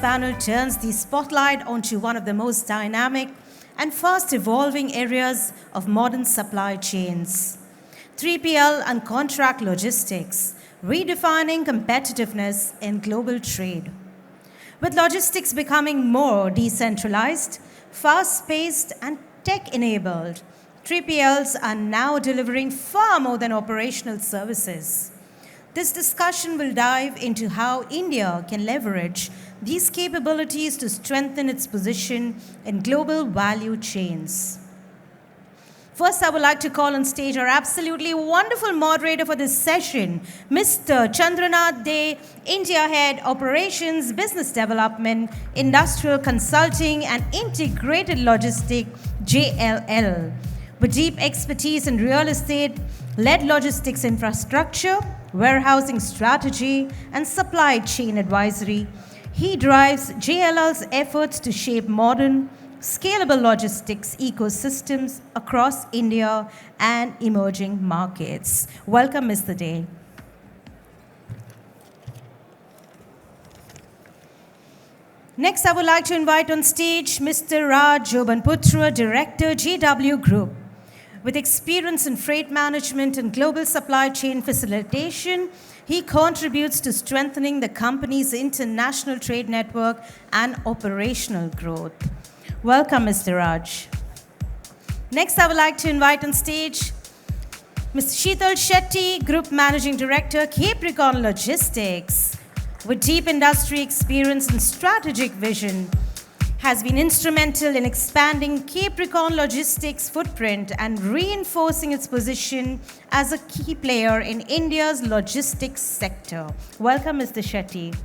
Panel turns the spotlight onto one of the most dynamic and fast evolving areas of modern supply chains: 3PL and contract logistics, redefining competitiveness in global trade. With logistics becoming more decentralized, fast-paced, and tech-enabled, 3PLs are now delivering far more than operational services. This discussion will dive into how India can leverage these capabilities to strengthen its position in global value chains. First, I would like to call on stage our absolutely wonderful moderator for this session, Mr. Chandranath, India Head, Operations, Business Development, Industrial Consulting, and Integrated Logistics, JLL. With deep expertise in real estate-led logistics infrastructure, warehousing strategy, and supply chain advisory, he drives JLL's efforts to shape modern, scalable logistics ecosystems across India and emerging markets. Welcome, Mr. Day. Next, I would like to invite on stage Mr. Raaj Jobanputra, Director, GW Group. With experience in freight management and global supply chain facilitation, he contributes to strengthening the company's international trade network and operational growth. Welcome, Mr. Raj. Next, I would like to invite on stage Mr. Sheetal Shetty, Group Managing Director, Capricorn Logistics. With deep industry experience and strategic vision, has been instrumental in expanding Capricorn Logistics' footprint and reinforcing its position as a key player in India's logistics sector. Welcome, Mr. Shetty.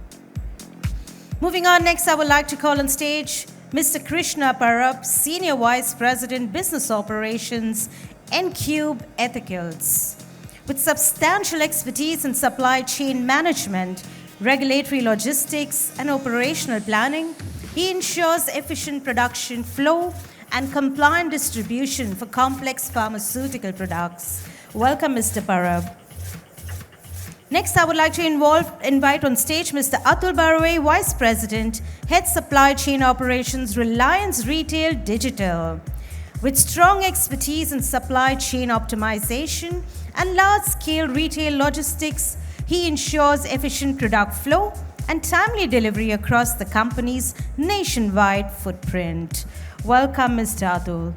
Moving on, next I would like to call on stage Mr. Krishna Parab, Senior Vice President, Business Operations, Encube Ethicals. With substantial expertise in supply chain management, regulatory logistics, and operational planning, he ensures efficient production flow and compliant distribution for complex pharmaceutical products. Welcome, Mr. Parab. Next, I would like to invite on stage Mr. Atul Barve, Vice President, Head Supply Chain Operations, Reliance Retail Digital. With strong expertise in supply chain optimization and large-scale retail logistics, he ensures efficient product flow and timely delivery across the company's nationwide footprint. Welcome, Mr. Atul.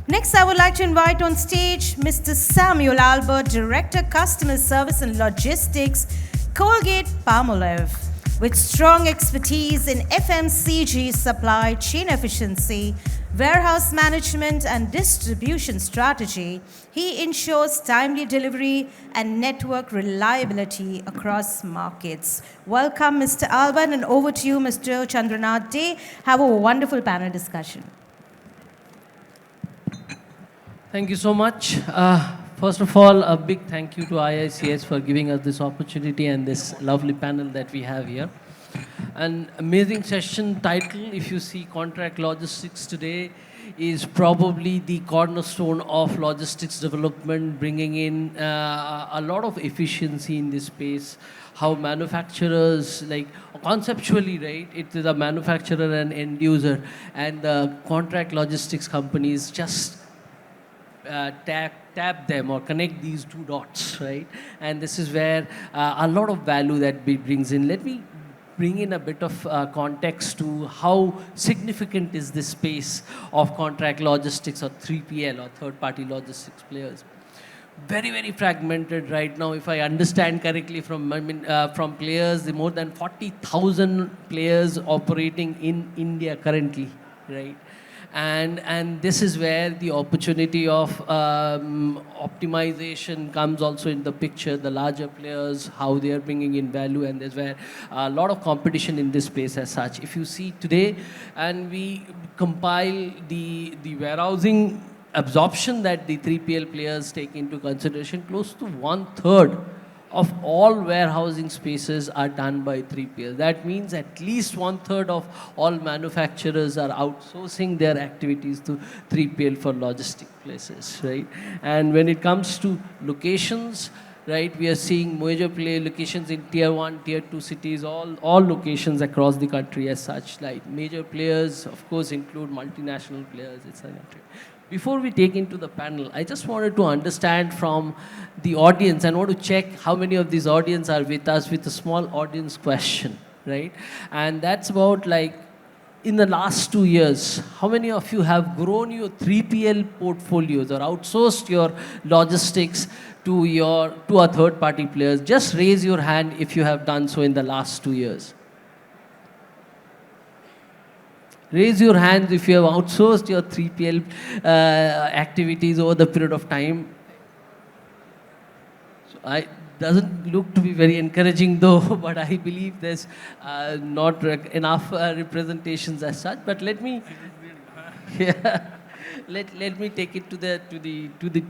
Next, I would like to invite on stage Mr. Samuel Albert, Director, Customer Service and Logistics, Colgate-Palmolive. With strong expertise in FMCG supply chain efficiency, warehouse management, and distribution strategy, he ensures timely delivery and network reliability across markets. Welcome, Mr. Alban, and over to you, Mr. Chandranath Day. Have a wonderful panel discussion. Thank you so much. First of all, a big thank you to IICS for giving us this opportunity and this lovely panel that we have here. An amazing session title, if you see contract logistics today, is probably the cornerstone of logistics development, bringing in a lot of efficiency in this space. How manufacturers, like conceptually, right, it is a manufacturer and end user, and the contract logistics companies just tap them or connect these two dots, right? And this is where a lot of value that brings in. Let me bring in a bit of context to how significant is this space of contract logistics or 3PL or third-party logistics players. Very, very fragmented right now. If I understand correctly from players, the more than 40,000 players operating in India currently, right? And this is where the opportunity of optimization comes also in the picture. The larger players, how they are bringing in value, and there's where a lot of competition in this space as such. If you see today, and we compile the warehousing absorption that the 3PL players take into consideration, close to 1/3 of all warehousing spaces are done by 3PL. That means at least 1/3 of all manufacturers are outsourcing their activities to 3PL for logistic places, right? And when it comes to locations, right, we are seeing major play locations in tier 1, tier 2 cities, all locations across the country as such. Like major players, of course, include multinational players, etc. Before we take into the panel, I just wanted to understand from the audience, and want to check how many of these audience are with us with a small audience question, right? And that's about like, in the last 2 years, how many of you have grown your 3PL portfolios or outsourced your logistics to a third party players? Just raise your hand if you have done so in the last 2 years. Raise your hands if you have outsourced your 3PL activities over the period of time. So doesn't look to be very encouraging though, but I believe there's not enough representations as such. But let me, yeah, let me take it to the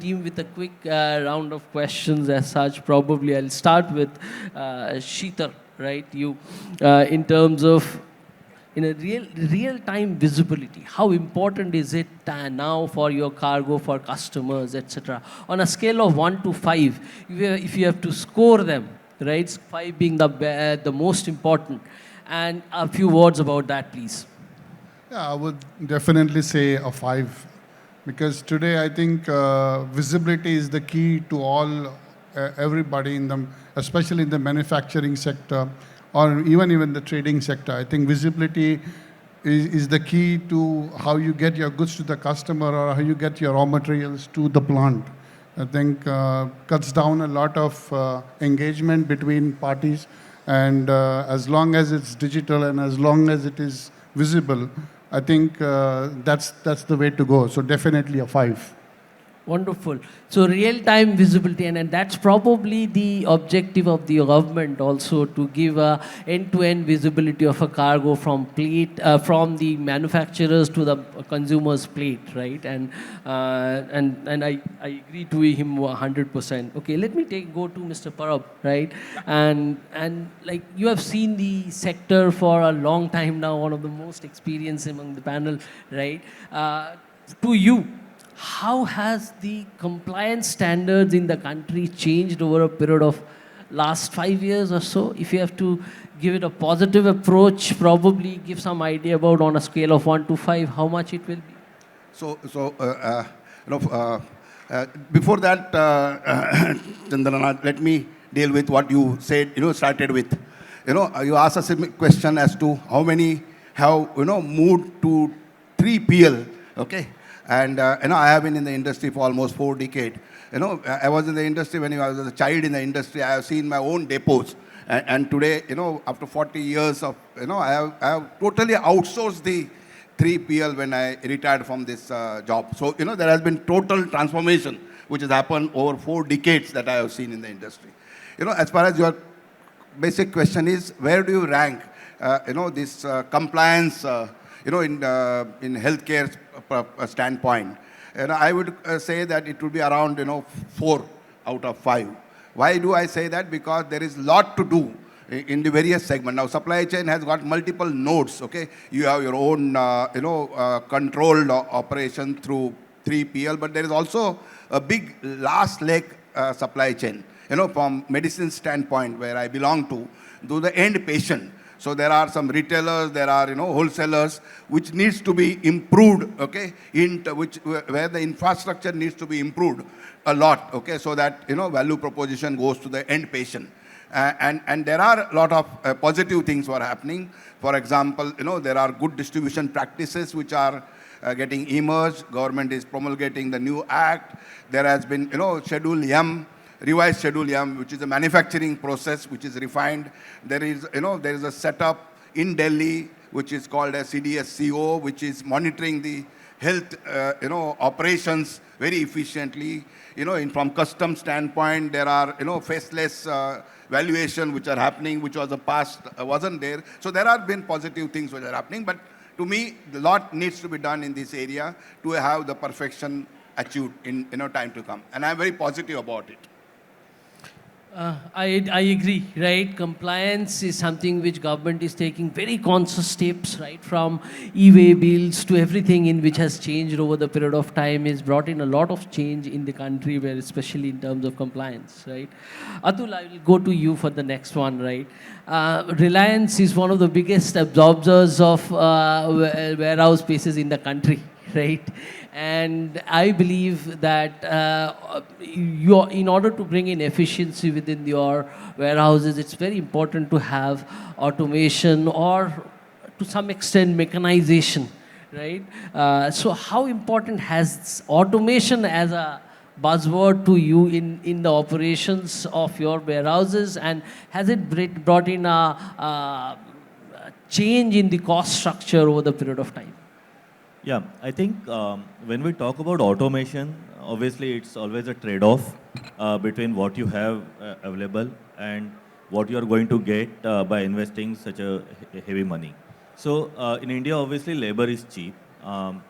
team with a quick round of questions as such. Probably I'll start with Sheetal, right? You, in terms of in a real-time visibility, how important is it now for your cargo, for customers, etc.? On a scale of 1 to 5, if you have to score them, right? 5 being the most important, and a few words about that, please. Yeah, I would definitely say a 5, because today I think visibility is the key to all everybody in the, especially in the manufacturing sector, or even the trading sector. I think visibility is the key to how you get your goods to the customer or how you get your raw materials to the plant. I think cuts down a lot of engagement between parties, and as long as it's digital and as long as it is visible, I think that's the way to go. So definitely a 5. Wonderful. So real-time visibility, and that's probably the objective of the government also, to give a end-to-end visibility of a cargo from plate, from the manufacturers to the consumer's plate, right? And I agree to him 100%. Okay, let me go to Mr. Parab, right? And like, you have seen the sector for a long time now, one of the most experienced among the panel, right? To you, how has the compliance standards in the country changed over a period of last 5 years or so? If you have to give it a positive approach, probably give some idea about, on a scale of 1 to 5, how much it will be. Before that, Chandranath, let me deal with what you said, started with. You asked us a question as to how many have, moved to 3PL, okay? And, I have been in the industry for almost 4 decades. I was in the industry when I was a child in the industry. I have seen my own depots. And today, after 40 years of, I have totally outsourced the 3PL when I retired from this job. So, there has been total transformation, which has happened over 4 decades that I have seen in the industry. As far as your basic question is, where do you rank, this compliance, in healthcare standpoint? I would say that it would be around, 4 out of 5. Why do I say that? Because there is a lot to do in the various segments. Now, supply chain has got multiple nodes, okay? You have your own, controlled operation through 3PL, but there is also a big last leg supply chain, from medicine standpoint, where I belong to the end patient. So there are some retailers, there are, wholesalers, which needs to be improved, okay, where the infrastructure needs to be improved a lot, okay, so that, value proposition goes to the end patient. And there are a lot of positive things were happening. For example, there are good distribution practices which are getting emerged. Government is promulgating the new act. There has been, Schedule M, revised Schedule M, which is a manufacturing process which is refined. There is a setup in Delhi which is called a CDSCO, which is monitoring the health, operations very efficiently. From custom standpoint, there are, faceless valuation which are happening, which was the past wasn't there. So there have been positive things which are happening, but to me, a lot needs to be done in this area to have the perfection achieved in time to come. And I'm very positive about it. I agree, right? Compliance is something which government is taking very conscious steps, right? From e-way bills to everything in which has changed over the period of time is brought in a lot of change in the country, where especially in terms of compliance, right? Atul, I will go to you for the next one, right? Reliance is one of the biggest absorbers of warehouse spaces in the country, right? And I believe that in order to bring in efficiency within your warehouses, it's very important to have automation or to some extent mechanization, right? So how important has automation as a buzzword to you in the operations of your warehouses, and has it brought in a change in the cost structure over the period of time? Yeah, I think when we talk about automation, obviously it's always a trade-off between what you have available and what you are going to get by investing such a heavy money. So in India, obviously labor is cheap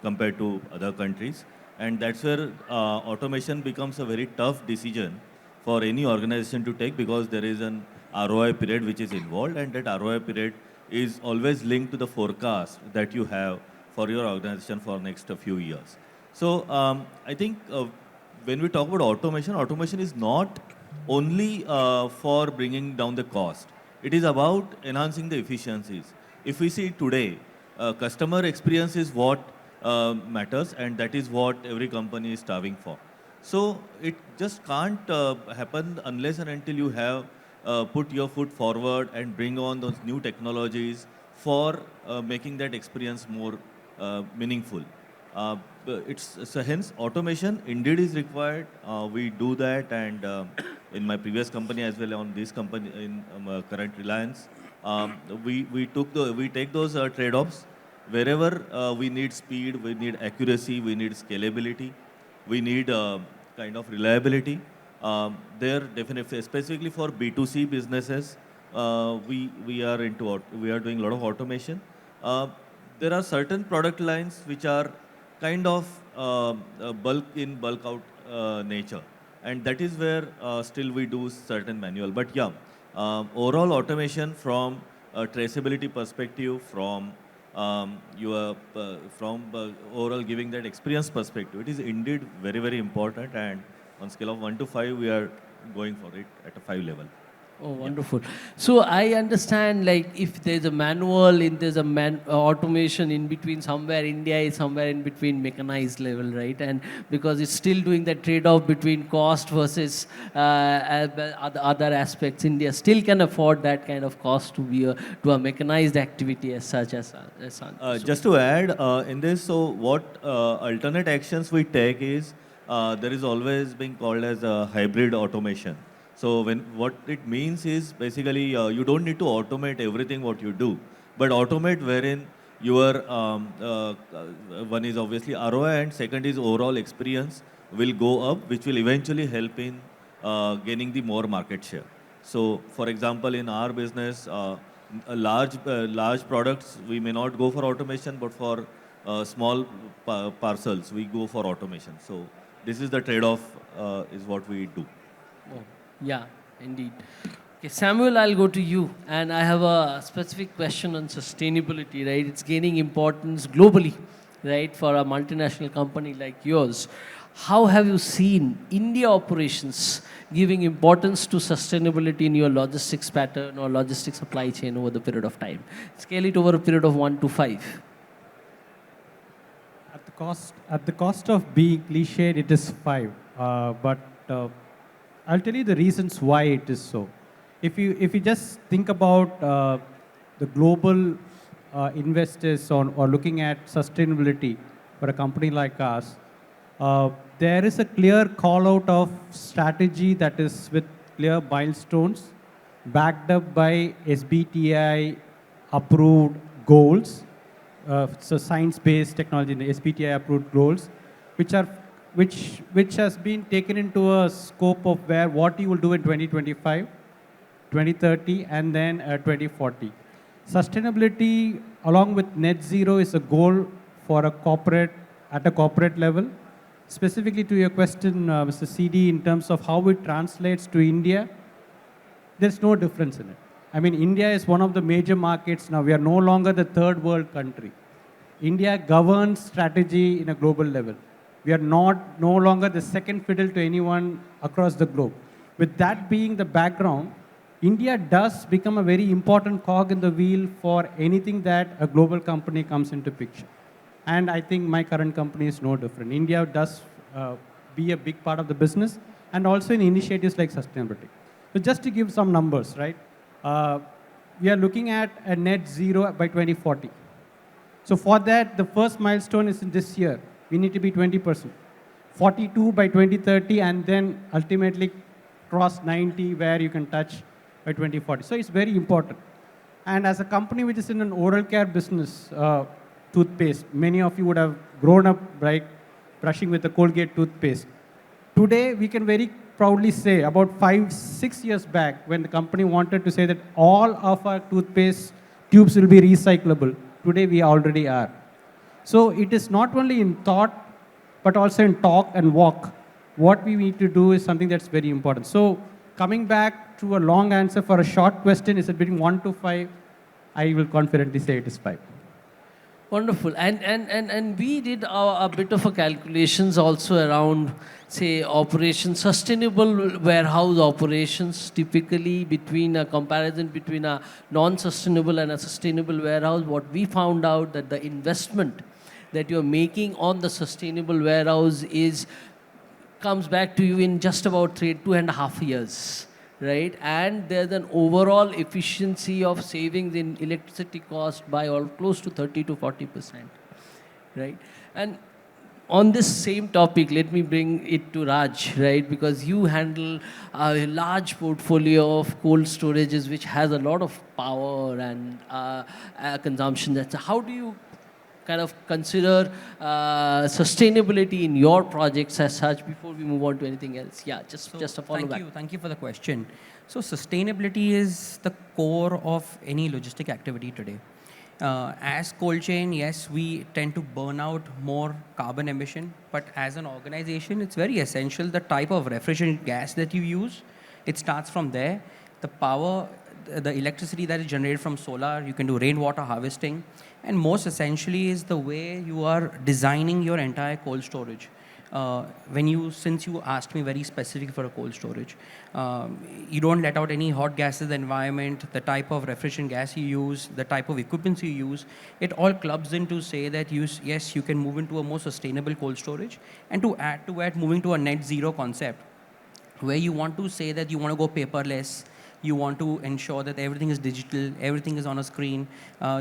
compared to other countries, and that's where automation becomes a very tough decision for any organization to take, because there is an ROI period which is involved, and that ROI period is always linked to the forecast that you have for your organization for next few years. So I think when we talk about automation, automation is not only for bringing down the cost. It is about enhancing the efficiencies. If we see today, customer experience is what matters, and that is what every company is striving for. So it just can't happen unless and until you have put your foot forward and bring on those new technologies for making that experience more meaningful. So hence automation indeed is required. We do that, and in my previous company as well on this company in current Reliance, we take those trade-offs wherever we need speed, we need accuracy, we need scalability, we need kind of reliability. There definitely, specifically for B2C businesses, we are doing a lot of automation. There are certain product lines which are kind of bulk in, bulk out nature. And that is where still we do certain manual. But yeah, overall automation from a traceability perspective, from overall giving that experience perspective, it is indeed very, very important. And on scale of 1 to 5, we are going for it at a 5 level. Oh, wonderful. So I understand, like, if there's a manual, if there's a automation in between, somewhere India is somewhere in between mechanized level, right? And because it's still doing that trade-off between cost versus other aspects, India still can afford that kind of cost to be to a mechanized activity as such. Just to add in this, so what alternate actions we take is there is always being called as a hybrid automation. So what it means is basically you don't need to automate everything what you do, but automate wherein your one is obviously ROI and second is overall experience will go up, which will eventually help in gaining the more market share. So for example, in our business, large products, we may not go for automation, but for small parcels, we go for automation. So this is the trade-off is what we do. Oh. Yeah, indeed. Okay, Samuel, I'll go to you. And I have a specific question on sustainability, right? It's gaining importance globally, right, for a multinational company like yours. How have you seen India operations giving importance to sustainability in your logistics pattern or logistics supply chain over the period of time? Scale it over a period of 1 to 5. At the cost of being cliched, it is 5. But I'll tell you the reasons why it is so. If you just think about the global investors or looking at sustainability for a company like us, there is a clear call out of strategy that is with clear milestones, backed up by SBTI approved goals, so science-based technology, the SBTi-approved goals, which has been taken into a scope of where what you will do in 2025, 2030, and then 2040. Sustainability, along with net zero, is a goal for a corporate at a corporate level. Specifically to your question, Mr. CD, in terms of how it translates to India, there's no difference in it. I mean, India is one of the major markets now. We are no longer the third world country. India governs strategy in a global level. We are no longer the second fiddle to anyone across the globe. With that being the background, India does become a very important cog in the wheel for anything that a global company comes into picture. And I think my current company is no different. India does be a big part of the business and also in initiatives like sustainability. So just to give some numbers, right? We are looking at a net zero by 2040. So for that, the first milestone is in this year. We need to be 20%. 42 by 2030, and then ultimately cross 90, where you can touch by 2040. So it's very important. And as a company which is in an oral care business, toothpaste, many of you would have grown up, right, brushing with the Colgate toothpaste. Today, we can very proudly say, about 5-6 years back, when the company wanted to say that all of our toothpaste tubes will be recyclable, today we already are. So it is not only in thought, but also in talk and walk. What we need to do is something that's very important. So coming back to a long answer for a short question, is it between 1 to 5? I will confidently say it is 5. Wonderful. And we did a bit of a calculations also around, say, operations, sustainable warehouse operations, typically between a comparison between a non-sustainable and a sustainable warehouse. What we found out that the investment that you're making on the sustainable warehouse comes back to you in just about 2.5 years. Right, and there's an overall efficiency of savings in electricity cost by close to 30 to 40%, right? And on this same topic, let me bring it to Raj, right? Because you handle a large portfolio of cold storages, which has a lot of power and consumption. That's how do you kind of consider sustainability in your projects as such before we move on to anything else? Yeah, just a follow back. Thank you for the question. So sustainability is the core of any logistic activity today. As cold chain, yes, we tend to burn out more carbon emission, but as an organization, it's very essential the type of refrigerant gas that you use. It starts from there. The power, the electricity that is generated from solar, you can do rainwater harvesting. And most essentially is the way you are designing your entire cold storage. Since you asked me very specific for a cold storage, you don't let out any hot gases in the environment, the type of refrigerant gas you use, the type of equipment you use, it all clubs in to say that yes, you can move into a more sustainable cold storage. And to add to it, moving to a net zero concept, where you want to say that you want to go paperless, you want to ensure that everything is digital, everything is on a screen.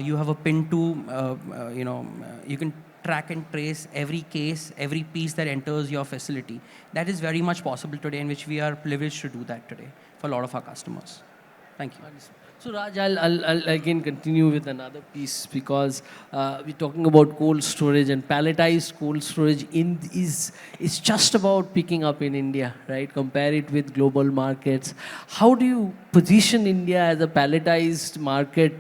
You have a pin to, you can track and trace every case, every piece that enters your facility. That is very much possible today, in which we are privileged to do that today for a lot of our customers. Thank you. So Raj, I'll again continue with another piece, because we're talking about cold storage, and palletized cold storage is just about picking up in India, right? Compare it with global markets. How do you position India as a palletized market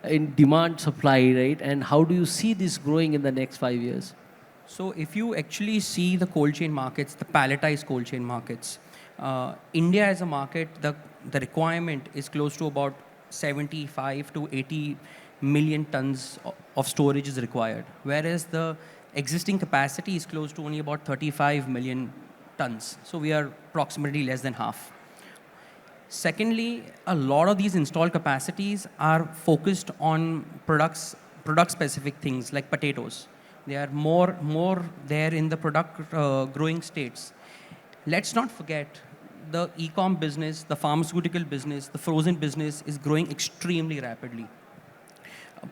in demand supply, right? And how do you see this growing in the next 5 years? So if you actually see the cold chain markets, the palletized cold chain markets, India as a market, the requirement is close to about 75 to 80 million tons of storage is required, whereas the existing capacity is close to only about 35 million tons. So we are approximately less than half. Secondly, a lot of these installed capacities are focused on product-specific things like potatoes. They are more there in the product growing states. Let's not forget, the e-com business, the pharmaceutical business, the frozen business is growing extremely rapidly.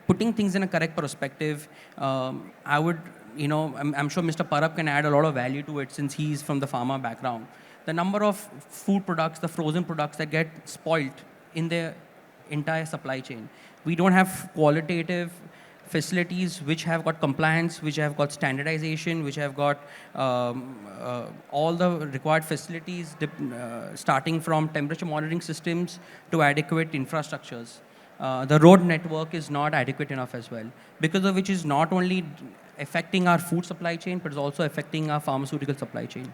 Putting things in a correct perspective, I'm sure Mr. Parab can add a lot of value to it since he's from the pharma background. The number of food products, the frozen products that get spoiled in the entire supply chain. We don't have qualitative facilities which have got compliance, which have got standardization, which have got all the required facilities, starting from temperature monitoring systems to adequate infrastructures. The road network is not adequate enough as well, because of which is not only affecting our food supply chain, but is also affecting our pharmaceutical supply chain.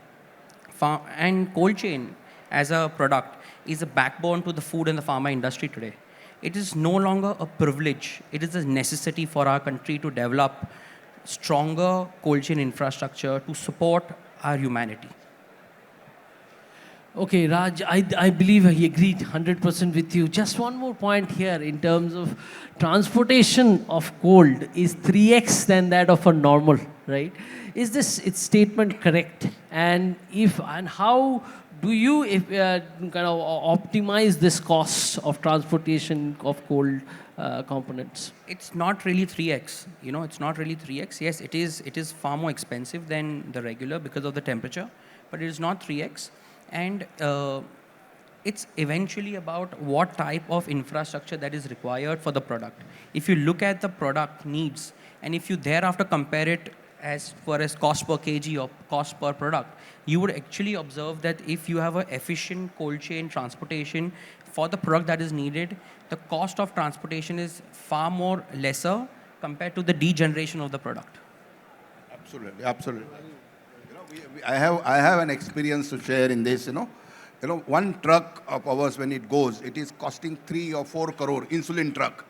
And cold chain as a product is a backbone to the food and the pharma industry today. It is no longer a privilege. It is a necessity for our country to develop stronger cold chain infrastructure to support our humanity. Okay, Raj, I believe he agreed 100% with you. Just one more point here in terms of transportation of gold is 3x than that of a normal, right? Is this its statement correct? And if and how do you kind of optimize this cost of transportation of gold components? It's not really 3x. It's not really 3x. Yes, it is far more expensive than the regular because of the temperature, but it is not 3x. And it's eventually about what type of infrastructure that is required for the product. If you look at the product needs, and if you thereafter compare it as far as cost per kg or cost per product, you would actually observe that if you have an efficient cold chain transportation for the product that is needed, the cost of transportation is far more lesser compared to the degeneration of the product. Absolutely, absolutely. I have an experience to share in this. One truck of ours, when it goes, it is costing 3 or 4 crore insulin truck.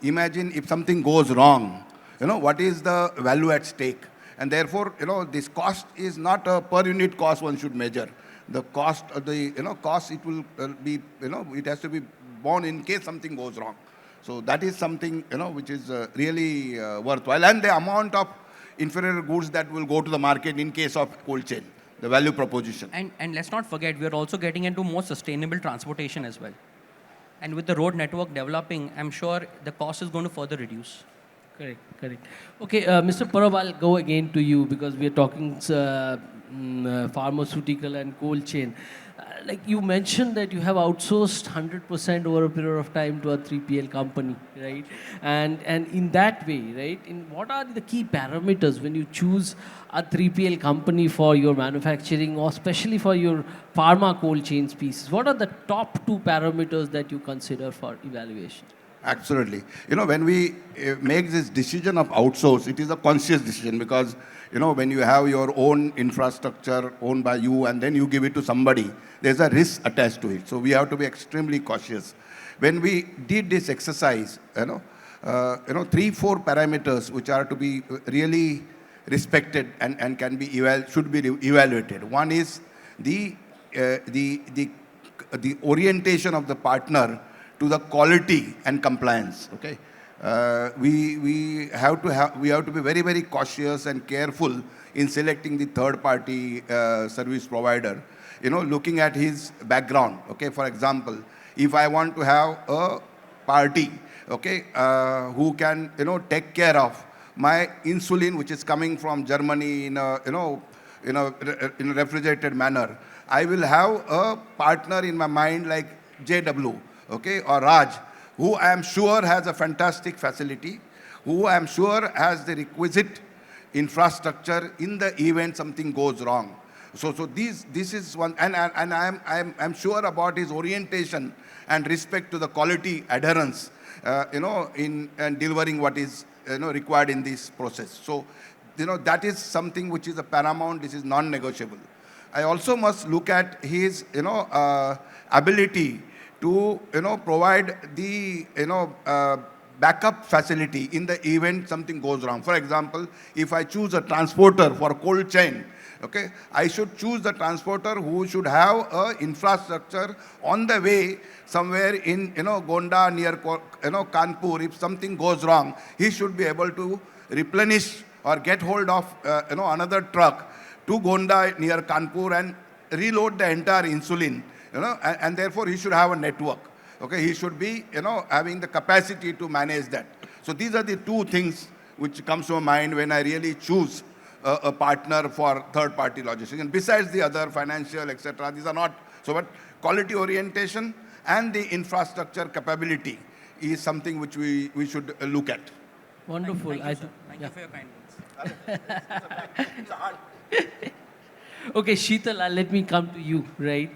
Imagine if something goes wrong. What is the value at stake? And therefore, this cost is not a per unit cost one should measure. The cost of the cost, it will be it has to be borne in case something goes wrong. So that is something which is really worthwhile, and the amount of inferior goods that will go to the market in case of cold chain, the value proposition. And let's not forget, we are also getting into more sustainable transportation as well. And with the road network developing, I'm sure the cost is going to further reduce. Correct. Okay, Mr. Parab, I'll go again to you because we are talking pharmaceutical and cold chain. Like you mentioned that you have outsourced 100% over a period of time to a 3PL company, right? And in that way, right, what are the key parameters when you choose a 3PL company for your manufacturing or especially for your pharma cold chain pieces? What are the top 2 parameters that you consider for evaluation? Absolutely. When we make this decision of outsource, it is a conscious decision because, when you have your own infrastructure owned by you and then you give it to somebody, there's a risk attached to it. So we have to be extremely cautious. When we did this exercise, 3-4 parameters which are to be really respected and can be should be evaluated. One is the orientation of the partner to the quality and compliance. Okay, we have to be very, very cautious and careful in selecting the third-party service provider. Looking at his background. Okay, for example, if I want to have a party, okay, who can take care of my insulin, which is coming from Germany in a refrigerated manner, I will have a partner in my mind like JW. Okay, or Raaj, who I am sure has a fantastic facility, who I am sure has the requisite infrastructure in the event something goes wrong. So this is one, and I'm sure about his orientation and respect to the quality adherence, in delivering what is required in this process. So that is something which is a paramount. This is non-negotiable. I also must look at his ability to provide the backup facility in the event something goes wrong. For example, if I choose a transporter for cold chain, okay, I should choose the transporter who should have a infrastructure on the way somewhere in Gonda near Kanpur. If something goes wrong, he should be able to replenish or get hold of another truck to Gonda near Kanpur and reload the entire insulin. And therefore he should have a network. Okay, he should be, having the capacity to manage that. So these are the 2 things which comes to my mind when I really choose a partner for third-party logistics. And besides the other financial, etc., these are not so. But quality orientation and the infrastructure capability is something which we should look at. Wonderful. Thank you for your kind words. Okay, Sheetal, let me come to you, right?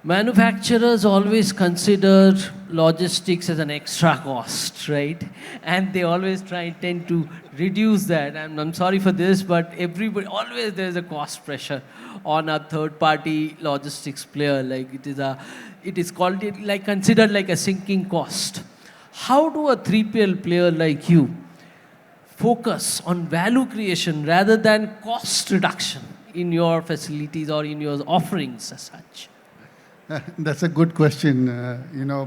Manufacturers always consider logistics as an extra cost, right? And they always tend to reduce that. And I'm sorry for this, but everybody, always there's a cost pressure on a third-party logistics player. Like it is called like considered like a sinking cost. How do a 3PL player like you focus on value creation rather than cost reduction in your facilities or in your offerings as such? That's a good question,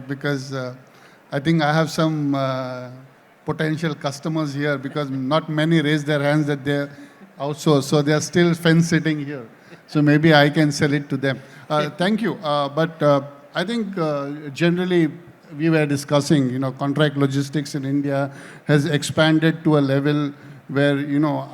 because I think I have some potential customers here because not many raise their hands that they're outsourced, so they're still fence sitting here. So maybe I can sell it to them. Thank you. But I think generally we were discussing, contract logistics in India has expanded to a level where,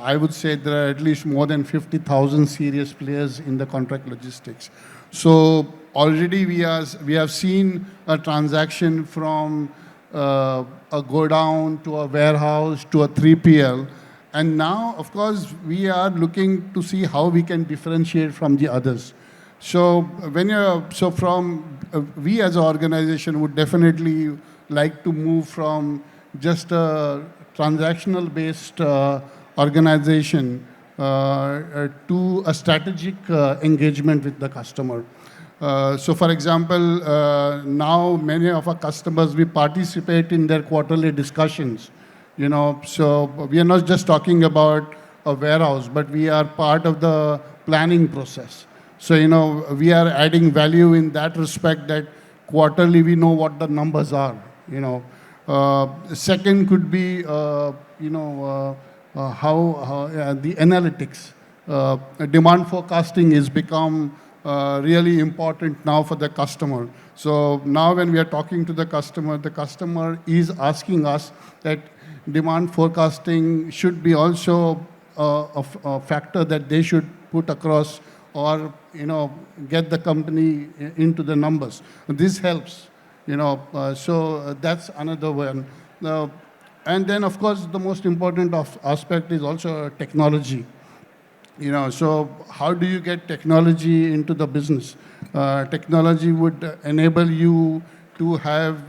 I would say there are at least more than 50,000 serious players in the contract logistics. So already we have seen a transaction from a godown to a warehouse to a 3PL. And now, of course, we are looking to see how we can differentiate from the others. So we as an organization would definitely like to move from just a transactional based organization to a strategic engagement with the customer. So for example, now many of our customers, we participate in their quarterly discussions, so we are not just talking about a warehouse, but we are part of the planning process. So, we are adding value in that respect that quarterly we know what the numbers are, Second could be, how the analytics. Demand forecasting is become really important now for the customer. So now when we are talking to the customer is asking us that demand forecasting should be also a factor that they should put across or, get the company into the numbers. This helps, so that's another one. And then, of course, the most important aspect is also technology. So how do you get technology into the business? Technology would enable you to have,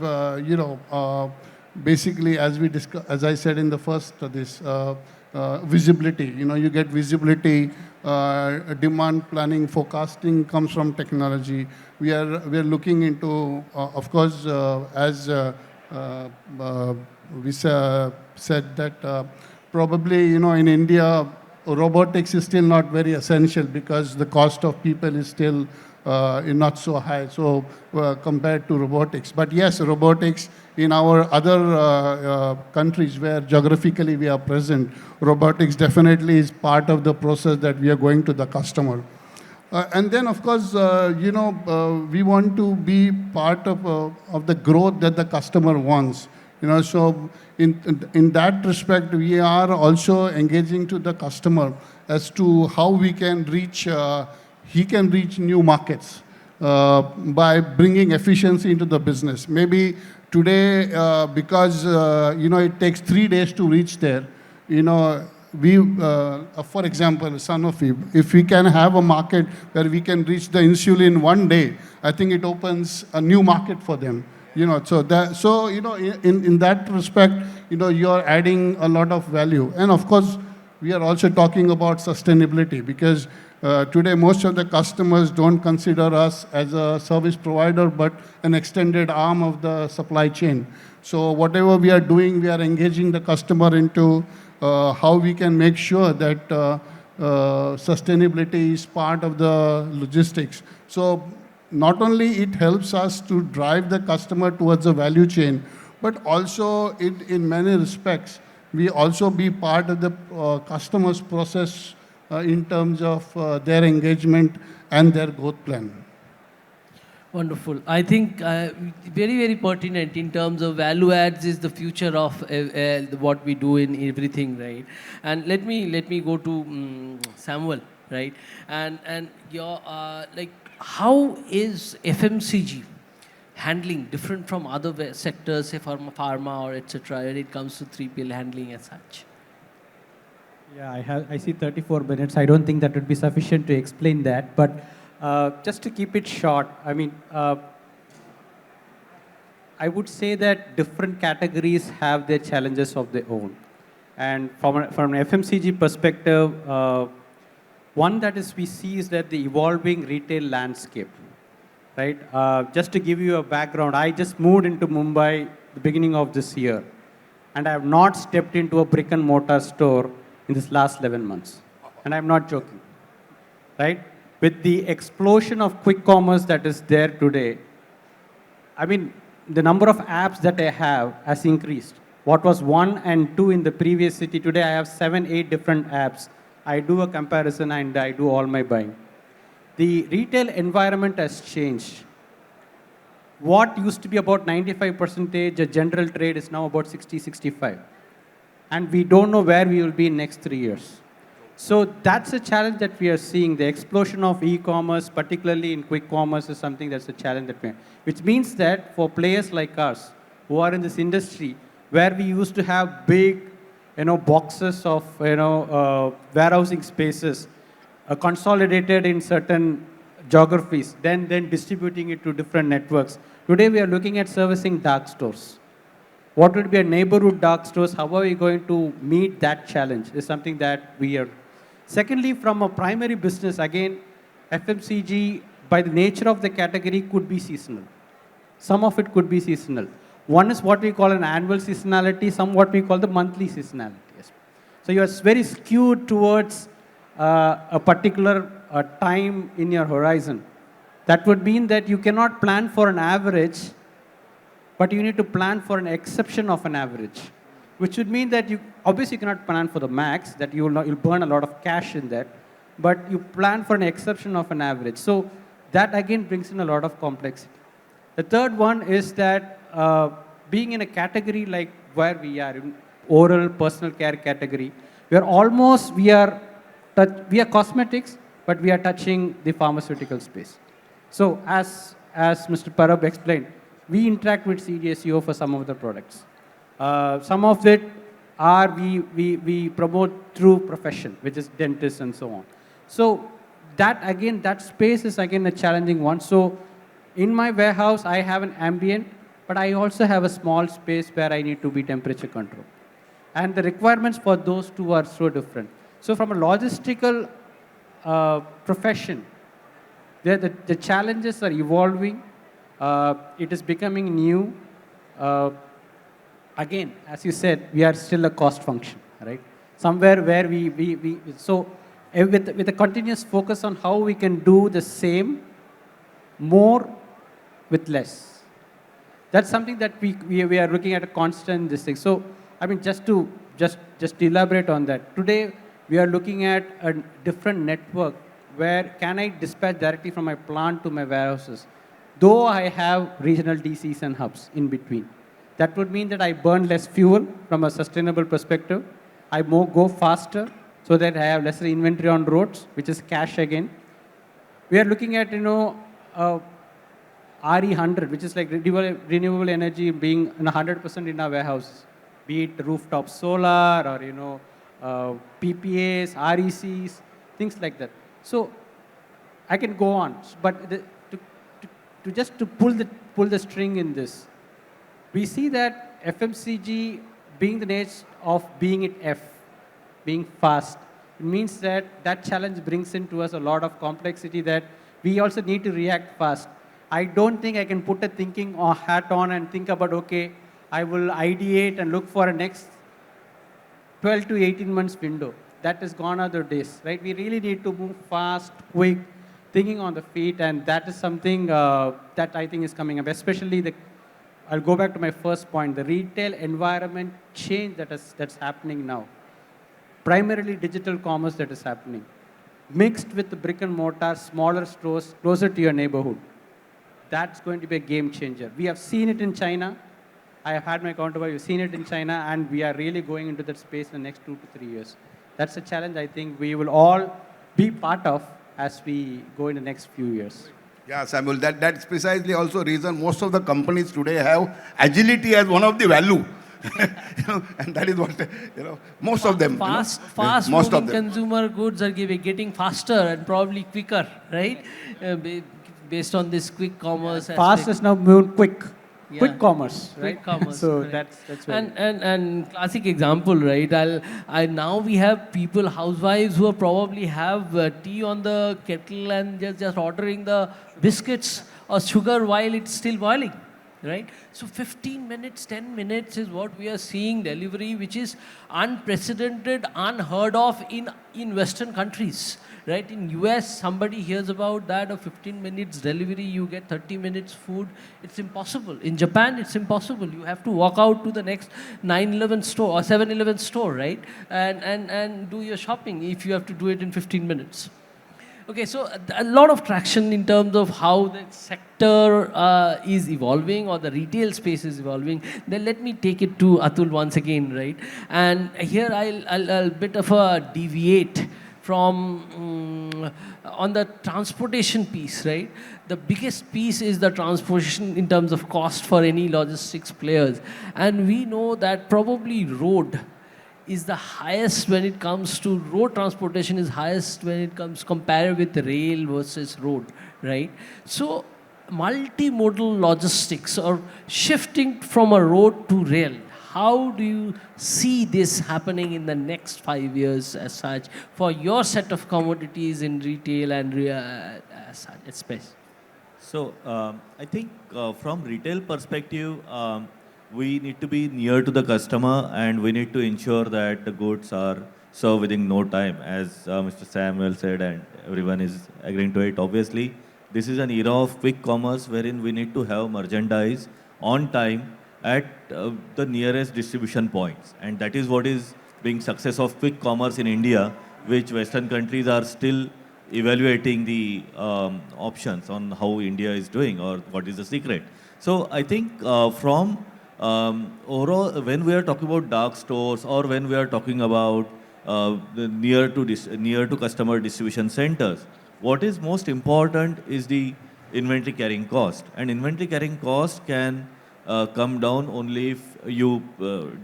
basically, as I said in the first, visibility. You get visibility. Demand planning, forecasting comes from technology. We are looking into, of course, as we said that probably, in India, robotics is still not very essential because the cost of people is still not so high, so compared to robotics. But yes, robotics in our other countries where geographically we are present, robotics definitely is part of the process that we are going to the customer. And then, of course, we want to be part of the growth that the customer wants. So in that respect, we are also engaging to the customer as to how we can reach, he can reach new markets by bringing efficiency into the business. Maybe today, because, it takes 3 days to reach there, for example, Sanofi, if we can have a market where we can reach the insulin 1 day, I think it opens a new market for them. In that respect, you're adding a lot of value. And of course, we are also talking about sustainability because today most of the customers don't consider us as a service provider, but an extended arm of the supply chain. So whatever we are doing, we are engaging the customer into how we can make sure that sustainability is part of the logistics. So not only it helps us to drive the customer towards the value chain, but also in many respects, we also be part of the customer's process in terms of their engagement and their growth plan. Wonderful. I think very, very pertinent in terms of value adds is the future of what we do in everything, right? And let me go to Samuel, right? And your how is FMCG handling different from other sectors, say pharma or etc., when it comes to 3PL handling as such? Yeah, I see 34 minutes. I don't think that would be sufficient to explain that. But just to keep it short, I mean, I would say that different categories have their challenges of their own. And from an FMCG perspective, one that is we see is that the evolving retail landscape, right? Just to give you a background, I just moved into Mumbai the beginning of this year, and I have not stepped into a brick and mortar store in this last 11 months. And I'm not joking, right? With the explosion of quick commerce that is there today, I mean, the number of apps that I have has increased. What was 1 and 2 in the previous city, today I have 7, 8 different apps. I do a comparison and I do all my buying. The retail environment has changed. What used to be about 95% a general trade is now about 60, 65. And we don't know where we will be in next 3 years. So that's a challenge that we are seeing. The explosion of e-commerce, particularly in quick commerce, is something that's a challenge that we have. Which means that for players like us, who are in this industry, where we used to have big, boxes of, warehousing spaces, consolidated in certain geographies, then distributing it to different networks. Today we are looking at servicing dark stores. What would be a neighborhood dark stores? How are we going to meet that challenge is something that we are. Secondly, from a primary business, again, FMCG, by the nature of the category, could be seasonal. Some of it could be seasonal. One is what we call an annual seasonality, some what we call the monthly seasonality. So you are very skewed towards a particular time in your horizon. That would mean that you cannot plan for an average, but you need to plan for an exception of an average, which would mean that you obviously cannot plan for the max, that you'll burn a lot of cash in that, but you plan for an exception of an average. So that again brings in a lot of complexity. The third one is that being in a category like where we are, in oral personal care category, we are cosmetics, but we are touching the pharmaceutical space. So as Mr. Parab explained, we interact with CDSCO for some of the products. Some of it are we promote through profession, which is dentists and so on. So that space is again a challenging one. So in my warehouse, I have an ambient, but I also have a small space where I need to be temperature controlled. And the requirements for those two are so different. So from a logistical profession, the challenges are evolving. It is becoming new. Again, as you said, we are still a cost function, right? Somewhere where with a continuous focus on how we can do the same, more with less. That's something that we are looking at a constant this thing. So, I mean, just to elaborate on that. Today, we are looking at a different network where can I dispatch directly from my plant to my warehouses, though I have regional DCs and hubs in between. That would mean that I burn less fuel from a sustainable perspective. I go faster so that I have lesser inventory on roads, which is cash again. We are looking at, RE100, which is like renewable energy being 100% in our warehouses, be it rooftop solar or, PPAs, RECs, things like that. So I can go on, but to pull the string in this, we see that FMCG being the nature of being being fast, it means that challenge brings into us a lot of complexity that we also need to react fast. I don't think I can put a thinking or hat on and think about, okay, I will ideate and look for a next 12 to 18 months window. That is gone other days, right? We really need to move fast, quick, thinking on the feet, and that is something that I think is coming up, especially I'll go back to my first point, the retail environment change that's happening now. Primarily digital commerce that is happening, mixed with the brick and mortar, smaller stores closer to your neighborhood. That's going to be a game changer. We have seen it in China. I have had my counterpart, we've seen it in China, and we are really going into that space in the next 2 to 3 years. That's a challenge I think we will all be part of as we go in the next few years. Yeah, Samuel, that's precisely also reason most of the companies today have agility as one of the value. And that is what, most of them. Fast most of moving them. consumer goods are getting faster and probably quicker, right? Based on this quick commerce Fast aspect. is now moved quick. Yeah. Quick commerce, right? Quick commerce, So correct. that's very and classic example, right? I now we have people, housewives who probably have tea on the kettle and just ordering the biscuits or sugar while it's still boiling, right? So 15 minutes, 10 minutes is what we are seeing delivery, which is unprecedented, unheard of in Western countries, right? In US, somebody hears about that, a 15 minutes delivery, you get 30 minutes food. It's impossible. In Japan, it's impossible. You have to walk out to the next 9-11 store or 7-Eleven store, right? And do your shopping if you have to do it in 15 minutes. Okay, so a lot of traction in terms of how the sector is evolving or the retail space is evolving. Then let me take it to Atul once again, right? And here I'll bit of a deviate from on the transportation piece, right? The biggest piece is the transportation in terms of cost for any logistics players. And we know that probably road is the highest when it comes to road transportation is highest when it comes compared with rail versus road, right? So multimodal logistics or shifting from a road to rail, how do you see this happening in the next 5 years as such for your set of commodities in retail and as such, space? So I think from retail perspective, we need to be near to the customer and we need to ensure that the goods are served within no time, as Mr. Samuel said, and everyone is agreeing to it. Obviously, this is an era of quick commerce wherein we need to have merchandise on time at the nearest distribution points. And that is what is being success of quick commerce in India, which Western countries are still evaluating the options on how India is doing or what is the secret. So I think from overall, when we are talking about dark stores or when we are talking about the near to customer distribution centers, what is most important is the inventory carrying cost. And inventory carrying cost can come down only if you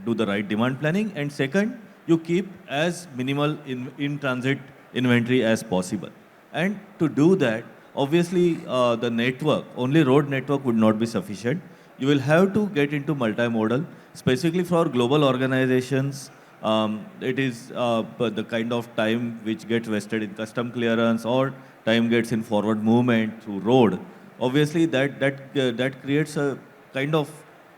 do the right demand planning. And second, you keep as minimal in transit inventory as possible. And to do that, obviously the network, only road network would not be sufficient. You will have to get into multimodal, specifically for global organizations. It is the kind of time which gets vested in custom clearance or time gets in forward movement through road. Obviously, that creates a kind of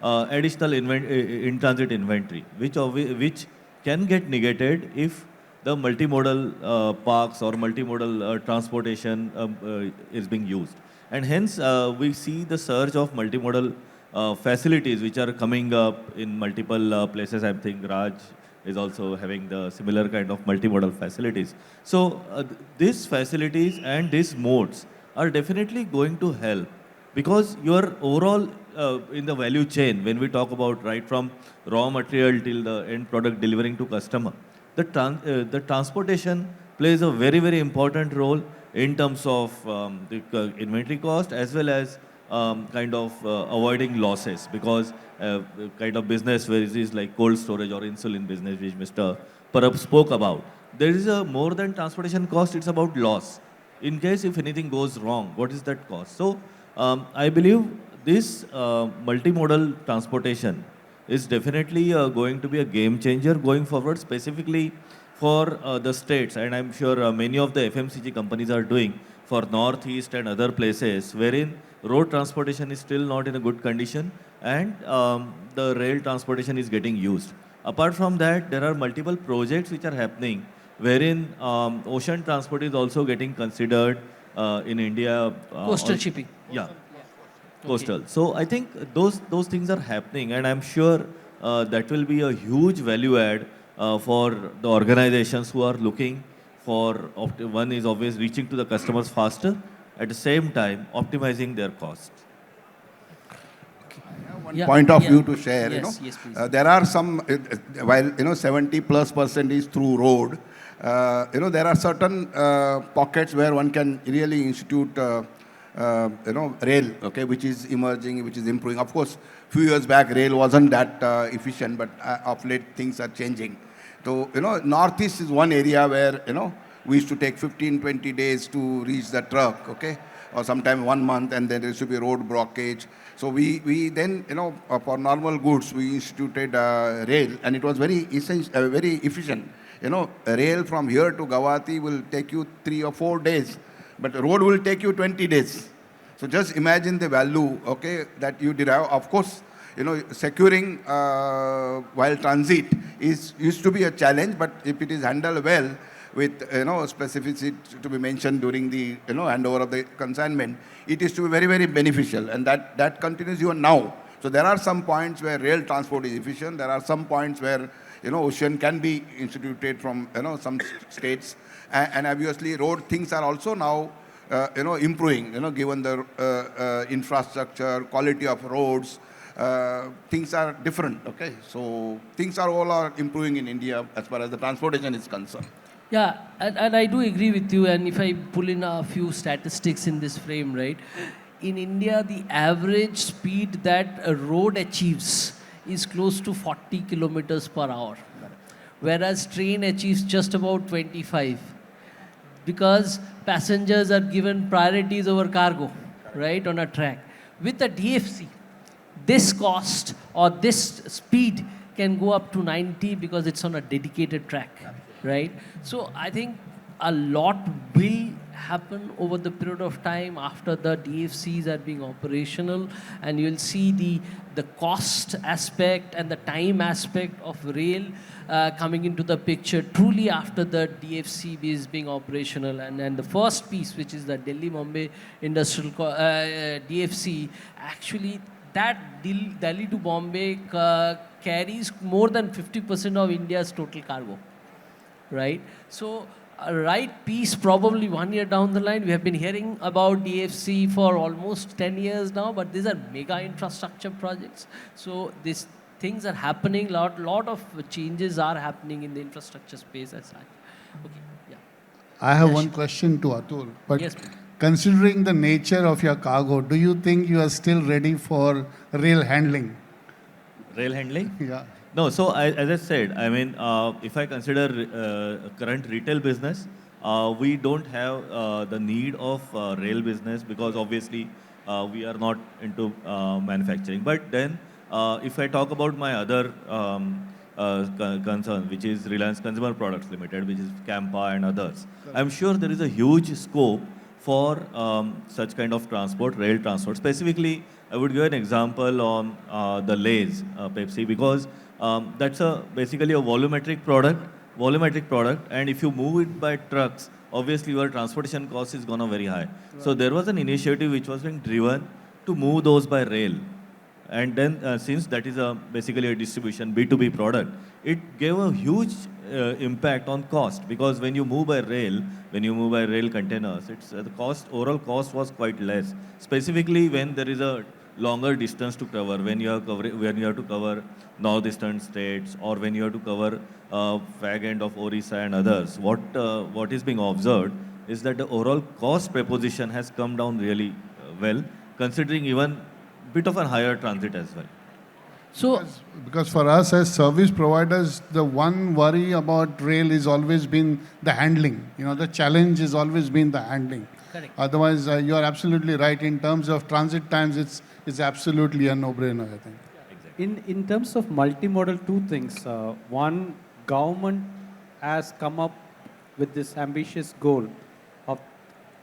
additional in-transit inventory, which can get negated if the multimodal parks or multimodal transportation is being used. And hence, we see the surge of multimodal facilities which are coming up in multiple places. I think Raaj is also having the similar kind of multimodal facilities. So these facilities and these modes are definitely going to help because your overall in the value chain, when we talk about right from raw material till the end product delivering to customer, the transportation plays a very, very important role in terms of the inventory cost as well as kind of avoiding losses because kind of business where it is like cold storage or insulin business which Mr. Parab spoke about. There is a more than transportation cost, it's about loss. In case if anything goes wrong, what is that cost? So I believe this multimodal transportation is definitely going to be a game changer going forward, specifically for the states. And I'm sure many of the FMCG companies are doing for Northeast and other places wherein road transportation is still not in a good condition and the rail transportation is getting used. Apart from that, there are multiple projects which are happening wherein ocean transport is also getting considered in India. Coastal shipping. Yeah, coastal. Okay. So I think those things are happening and I'm sure that will be a huge value add for the organizations who are looking for, one is always reaching to the customers faster, at the same time optimizing their costs. One point of view to share, Yes, please. there are some, while 70+% is through road, there are certain pockets where one can really institute rail, okay, which is emerging, which is improving. Of course, few years back, rail wasn't that efficient, but of late things are changing. So, Northeast is one area where, we used to take 15, 20 days to reach the truck, okay, or sometime 1 month, and then there used to be road blockage. So we then, for normal goods, we instituted rail, and it was very essential, very efficient. A rail from here to Guwahati will take you 3 or 4 days, but road will take you 20 days. So just imagine the value, okay, that you derive. Of course, securing while transit used to be a challenge, but if it is handled well with, specificity to be mentioned during the, handover of the consignment, it is to be very, very beneficial, and that continues even now. So there are some points where rail transport is efficient. There are some points where, ocean can be instituted from, some states. And obviously, road things are also now, improving, given the infrastructure, quality of roads. Things are different, okay? So things are all improving in India as far as the transportation is concerned. Yeah, and I do agree with you. And if I pull in a few statistics in this frame, right? In India, the average speed that a road achieves is close to 40 kilometers per hour, whereas train achieves just about 25, because passengers are given priorities over cargo, right, on a track. With a DFC, this cost or this speed can go up to 90 because it's on a dedicated track, right? So I think a lot will happen over the period of time after the DFCs are being operational, and you'll see the cost aspect and the time aspect of rail coming into the picture truly after the DFC is being operational. And the first piece, which is the Delhi-Mumbai Industrial DFC, actually that Delhi to Bombay carries more than 50% of India's total cargo, right? So a right piece probably 1 year down the line. We have been hearing about DFC for almost 10 years now, but these are mega infrastructure projects. So these things are happening, lot of changes are happening in the infrastructure space as such. Okay, yeah. I have one question to Atul. But Yes, please. considering the nature of your cargo, do you think you are still ready for rail handling? Rail handling? Yeah. No, so as I said, I mean, if I consider current retail business, we don't have the need of rail business, because obviously we are not into manufacturing. But then if I talk about my other concern, which is Reliance Consumer Products Limited, which is Campa and others, I'm sure there is a huge scope for such kind of transport, rail transport. Specifically, I would give an example on the Lay's Pepsi, because that's basically a volumetric product, and if you move it by trucks, obviously your transportation cost is gonna very high. Right. So there was an initiative which was being driven to move those by rail. And then since that is basically a distribution B2B product, it gave a huge impact on cost, because when you move by rail containers, it's the overall cost was quite less. Specifically when there is a longer distance to cover, when you have to cover northeastern states, or when you have to cover fag end of Orissa and others, what is being observed is that the overall cost proposition has come down really well, considering even bit of a higher transit as well. So, because for us as service providers, the one worry about rail has always been the handling. The challenge has always been the handling. correct. Otherwise, you are absolutely right. In terms of transit times, it's absolutely a no-brainer, I think. In terms of multimodal, two things. One, government has come up with this ambitious goal of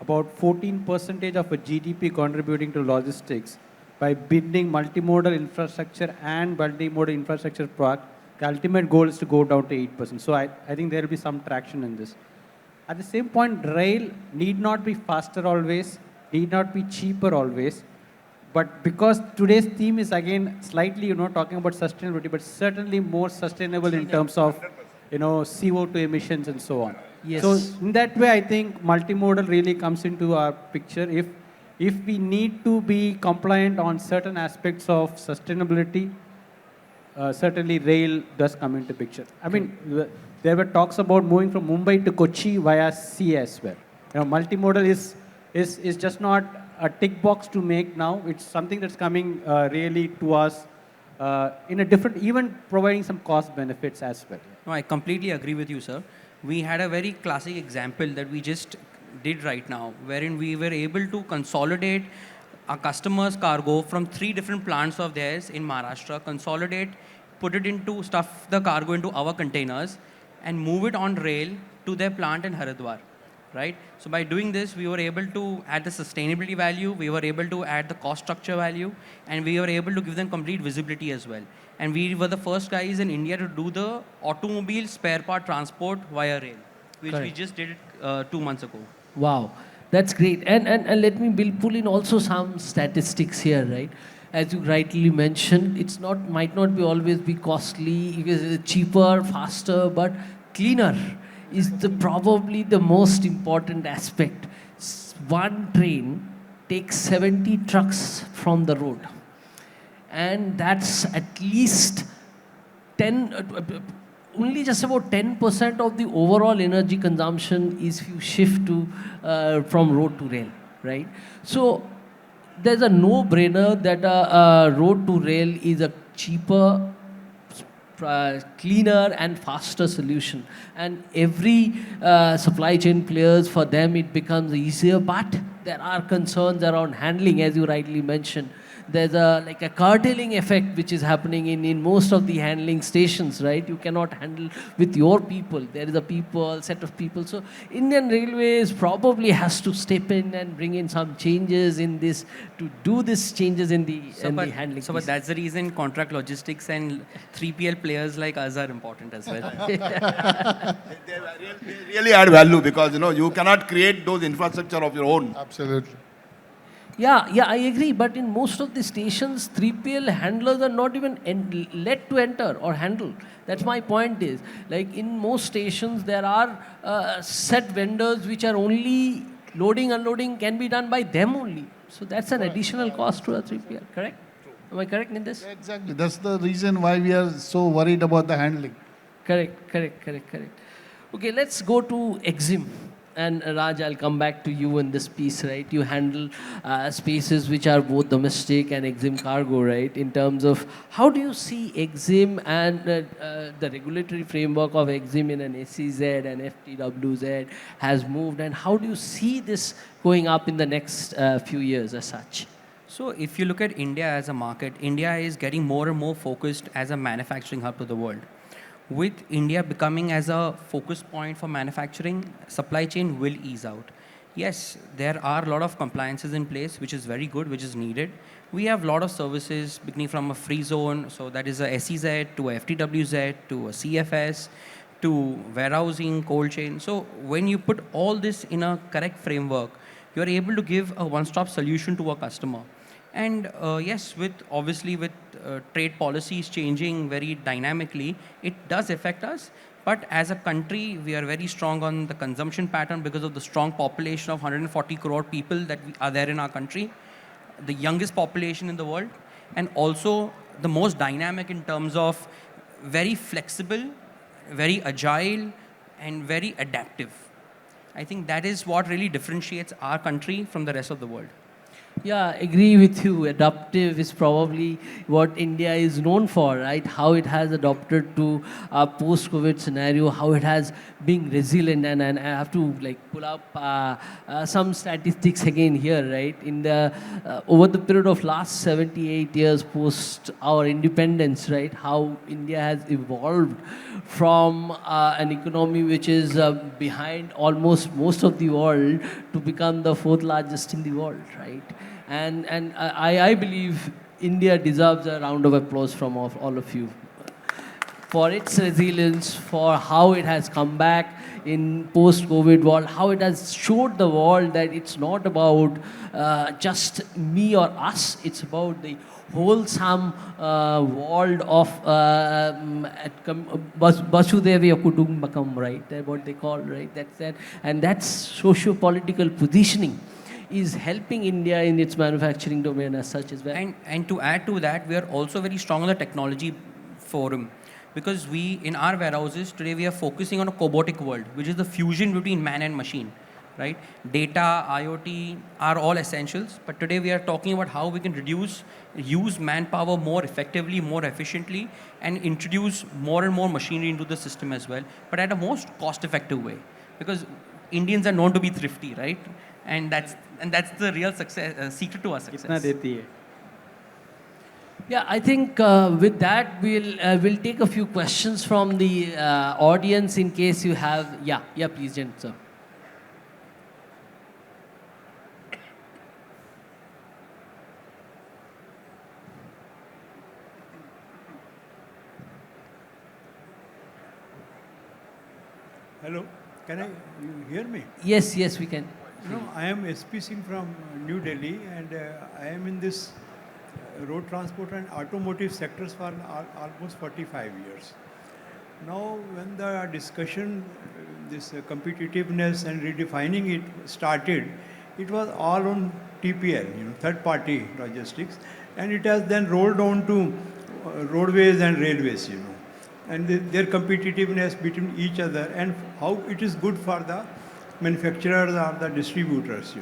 about 14% of a GDP contributing to logistics by building multimodal infrastructure and multimodal infrastructure product. The ultimate goal is to go down to 8%. So I think there will be some traction in this. At the same point, rail need not be faster always, need not be cheaper always. But because today's theme is again slightly, talking about sustainability, but certainly more sustainable in terms of, CO2 emissions and so on. Yes. So in that way, I think multimodal really comes into our picture. If we need to be compliant on certain aspects of sustainability, certainly rail does come into picture. I mean, there were talks about moving from Mumbai to Kochi via sea as well. Multimodal is just not a tick box to make now. It's something that's coming really to us in a different, even providing some cost benefits as well. No, I completely agree with you, sir. We had a very classic example that we just did right now, wherein we were able to consolidate our customers' cargo from 3 different plants of theirs in Maharashtra, consolidate, put it into, stuff the cargo into our containers, and move it on rail to their plant in Haridwar, right? So by doing this, we were able to add the sustainability value, we were able to add the cost structure value, and we were able to give them complete visibility as well. And we were the first guys in India to do the automobile spare part transport via rail, which we Correct. just did 2 months ago. Wow, that's great. And let me pull in also some statistics here, right? As you rightly mentioned, might not be always be costly, because it's cheaper, faster, but cleaner is probably the most important aspect. One train takes 70 trucks from the road, and that's at least 10. Only just about 10% of the overall energy consumption is if you shift to from road to rail, right? So there's a no-brainer that road to rail is a cheaper, cleaner and faster solution. And every supply chain players, for them it becomes easier, but there are concerns around handling, as you rightly mentioned. There's a carteling effect which is happening in most of the handling stations, right? You cannot handle with your people. There is a set of people. So Indian Railways probably has to step in and bring in some changes in this, to do these changes in the handling. So, but that's the reason contract logistics and 3PL players like us are important as well. They really add value, because you cannot create those infrastructure of your own. Absolutely. Yeah, I agree. But in most of the stations, 3PL handlers are not even let to enter or handle. That's my point is, like in most stations, there are set vendors which are only loading, unloading can be done by them only. So that's an additional cost to a 3PL, correct? Am I correct in this? Exactly. That's the reason why we are so worried about the handling. Correct. Okay, let's go to Exim. And Raj, I'll come back to you in this piece, right? You handle spaces which are both domestic and Exim cargo, right? In terms of how do you see Exim and the regulatory framework of Exim in an SEZ and FTWZ has moved, and how do you see this going up in the next few years as such? So if you look at India as a market, India is getting more and more focused as a manufacturing hub to the world. With India becoming as a focus point for manufacturing, supply chain will ease out. Yes, there are a lot of compliances in place, which is very good, which is needed. We have a lot of services beginning from a free zone, so that is a SEZ to a FTWZ to a CFS to warehousing, cold chain. So when you put all this in a correct framework, you're able to give a one-stop solution to a customer. And yes, with trade policies changing very dynamically, it does affect us. But as a country, we are very strong on the consumption pattern because of the strong population of 140 crore people that are there in our country, the youngest population in the world, and also the most dynamic in terms of very flexible, very agile, and very adaptive. I think that is what really differentiates our country from the rest of the world. Yeah, agree with you. Adaptive is probably what India is known for, right? How it has adopted to a post-COVID scenario, how it has been resilient. And I have to pull up some statistics again here, right? In the over the period of last 78 years post our independence, right? How India has evolved from an economy which is behind almost most of the world to become the 4th largest in the world, right? And I believe India deserves a round of applause from all of you for its resilience, for how it has come back in post-COVID world, how it has showed the world that it's not about just me or us, it's about the wholesome world of Vasudevaya Kutumbakam, right? That's what they call, right? That's that. And that's socio-political positioning is helping India in its manufacturing domain as such as well. And to add to that, we are also very strong on the technology forum, because we, in our warehouses today, we are focusing on a cobotic world, which is the fusion between man and machine. right? Data, IoT are all essentials, but today we are talking about how we can use manpower more effectively, more efficiently, and introduce more and more machinery into the system as well, but at a most cost-effective way. Because Indians are known to be thrifty, right? And that's the real success secret to our success. कितना देती है? Yeah, I think with that we'll take a few questions from the audience in case you have. Yeah, please, gent, sir. Hello, you hear me? Yes, we can. No, I am SP Singh from New Delhi, and I am in this road transport and automotive sectors for almost 45 years. Now, when the discussion, this competitiveness and redefining it started, it was all on TPL, third-party logistics, and it has then rolled on to roadways and railways, and their competitiveness between each other and how it is good for the manufacturers or the distributors,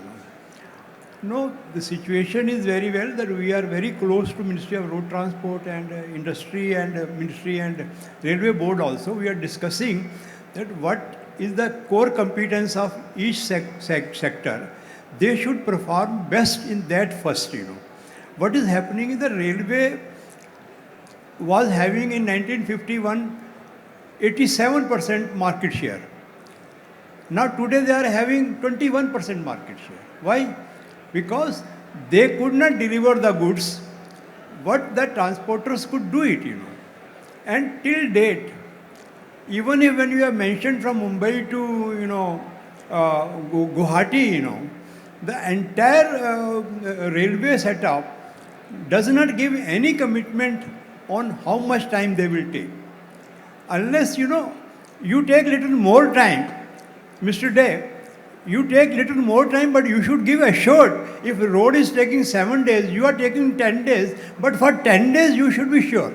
No, the situation is very well that we are very close to Ministry of Road Transport and Industry and Ministry and Railway Board also. We are discussing that what is the core competence of each sector. They should perform best in that first, What is happening is the railway was having in 1951 87% market share. Now today they are having 21% market share. Why? Because they could not deliver the goods what the transporters could do it, And till date, even if when you have mentioned from Mumbai to, Guwahati, the entire railway setup does not give any commitment on how much time they will take. Unless, you take little more time, Mr. Day, you take little more time, but you should give assured. If the road is taking 7 days, you are taking 10 days, but for 10 days you should be sure.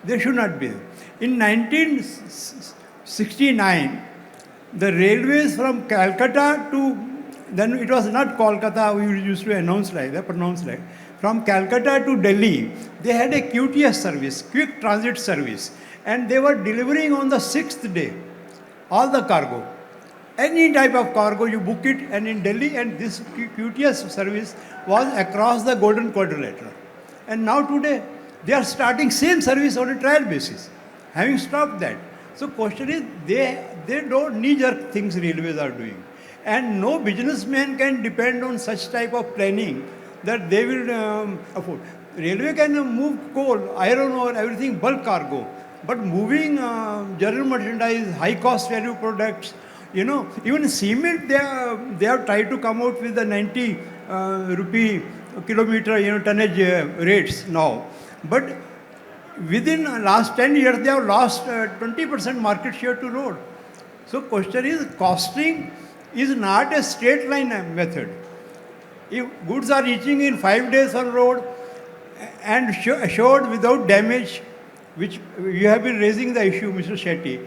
There should not be. In 1969, the railways from Calcutta to, then it was not Kolkata, we used to pronounce like, from Calcutta to Delhi, they had a QTS service, quick transit service, and they were delivering on the 6th day, all the cargo. Any type of cargo, you book it, and in Delhi, and this QTS service was across the Golden Quadrilateral. And now today, they are starting same service on a trial basis, having stopped that. So question is, they don't need the things railways are doing. And no businessman can depend on such type of planning that they will afford. Railway can move coal, iron ore, everything, bulk cargo. But moving general merchandise, high cost value products, even cement, they have tried to come out with the 90 rupee kilometer, tonnage rates now. But within last 10 years, they have lost 20% market share to road. So question is, costing is not a straight line method. If goods are reaching in 5 days on road and assured without damage, which you have been raising the issue, Mr. Shetty,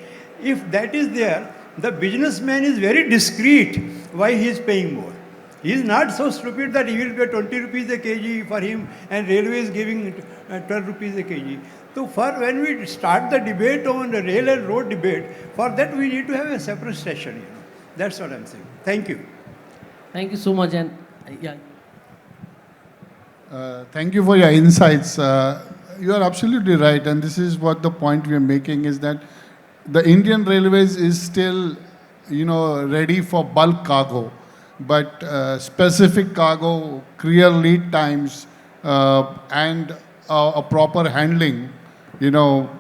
if that is there, the businessman is very discreet why he is paying more. He is not so stupid that he will pay 20 rupees a kg for him and railway is giving 12 rupees a kg. So when we start the debate on the rail and road debate, for that we need to have a separate session. That's what I'm saying. Thank you. Thank you so much. And Thank you for your insights. You are absolutely right, and this is what the point we are making is that the Indian Railways is still, ready for bulk cargo, but specific cargo, clear lead times, and a proper handling,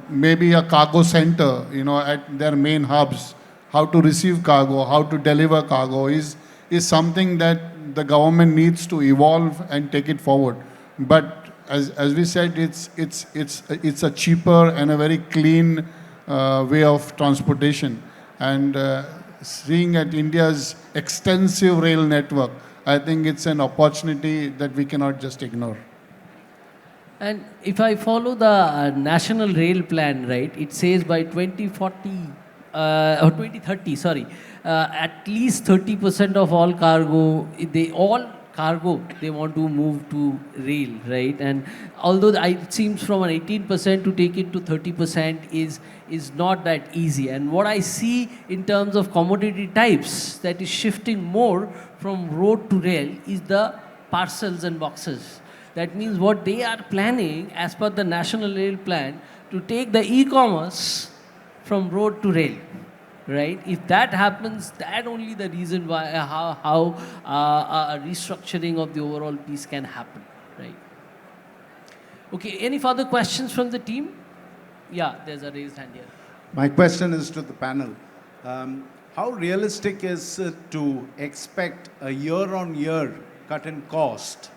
maybe a cargo center, at their main hubs, how to receive cargo, how to deliver cargo is something that the government needs to evolve and take it forward. But as we said, it's a cheaper and a very clean way of transportation. And seeing at India's extensive rail network, I think it's an opportunity that we cannot just ignore. And if I follow the National Rail Plan, right, it says by 2040, or 2030, sorry, at least 30% of all cargo, they want to move to rail, right? And although it seems from an 18% to take it to 30% is not that easy. And what I see in terms of commodity types that is shifting more from road to rail is the parcels and boxes. That means what they are planning as per the National Rail Plan to take the e-commerce from road to rail, right? If that happens, that only the reason why how a restructuring of the overall piece can happen, right? Okay, any further questions from the team? Yeah, there's a raised hand here. My question is to the panel. How realistic is it to expect a year-on-year cut in cost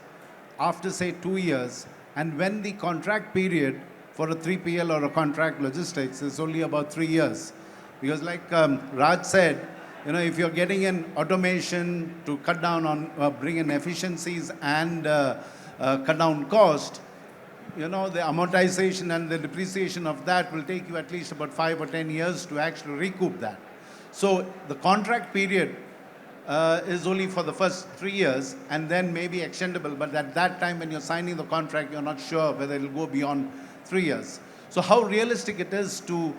after, say, 2 years, and when the contract period for a 3PL or a contract logistics is only about 3 years? Because like Raj said, if you're getting in automation to cut down on, bring in efficiencies and cut down cost, the amortization and the depreciation of that will take you at least about 5 or 10 years to actually recoup that. So the contract period is only for the first 3 years and then maybe extendable. But at that time when you're signing the contract, you're not sure whether it'll go beyond 3 years. So how realistic it is to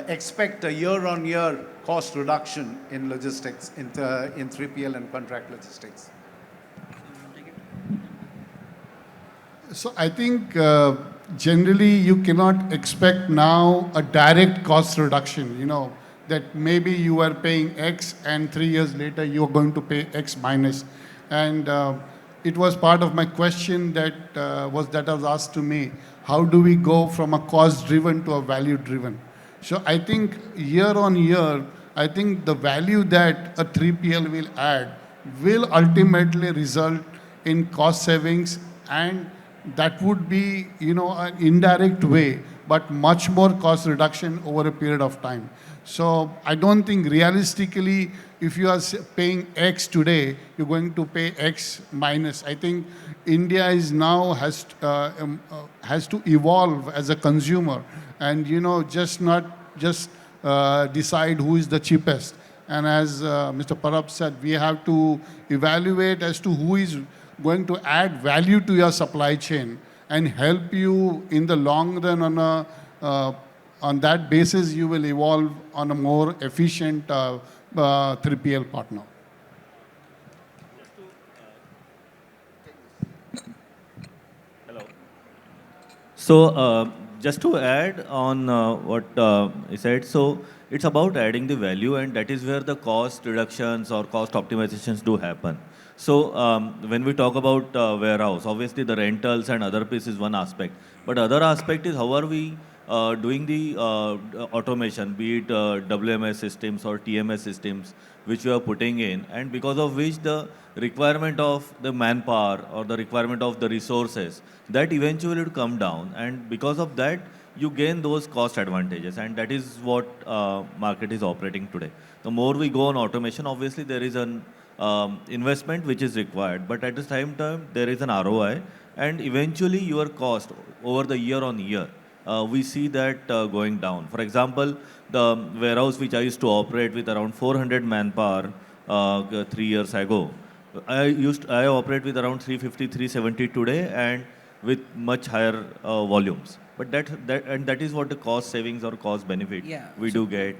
expect a year-on-year cost reduction in logistics, in 3PL and contract logistics? So I think generally you cannot expect now a direct cost reduction, that maybe you are paying X and 3 years later you are going to pay X minus. And it was part of my question that was asked to me, how do we go from a cost-driven to a value-driven? So I think year on year, I think the value that a 3PL will add will ultimately result in cost savings, and that would be, an indirect way, but much more cost reduction over a period of time. So I don't think realistically, if you are paying X today, you're going to pay X minus. I think India is now has to evolve as a consumer, and just not just decide who is the cheapest. And as Mr. Parab said, we have to evaluate as to who is going to add value to your supply chain and help you in the long run. On that basis, you will evolve on a more efficient 3PL partner. Hello. So just to add on what he said, so it's about adding the value, and that is where the cost reductions or cost optimizations do happen. So when we talk about warehouse, obviously the rentals and other piece is one aspect. But other aspect is how are we doing the automation, be it WMS systems or TMS systems, which we are putting in, and because of which the requirement of the manpower or the requirement of the resources, that eventually will come down, and because of that, you gain those cost advantages, and that is what market is operating today. The more we go on automation, obviously there is an investment which is required, but at the same time, there is an ROI, and eventually your cost over the year on year, we see that going down. For example, the warehouse which I used to operate with around 400 manpower 3 years ago, I operate with around 350, 370 today, and with much higher volumes. But that is what the cost savings or cost benefit we do get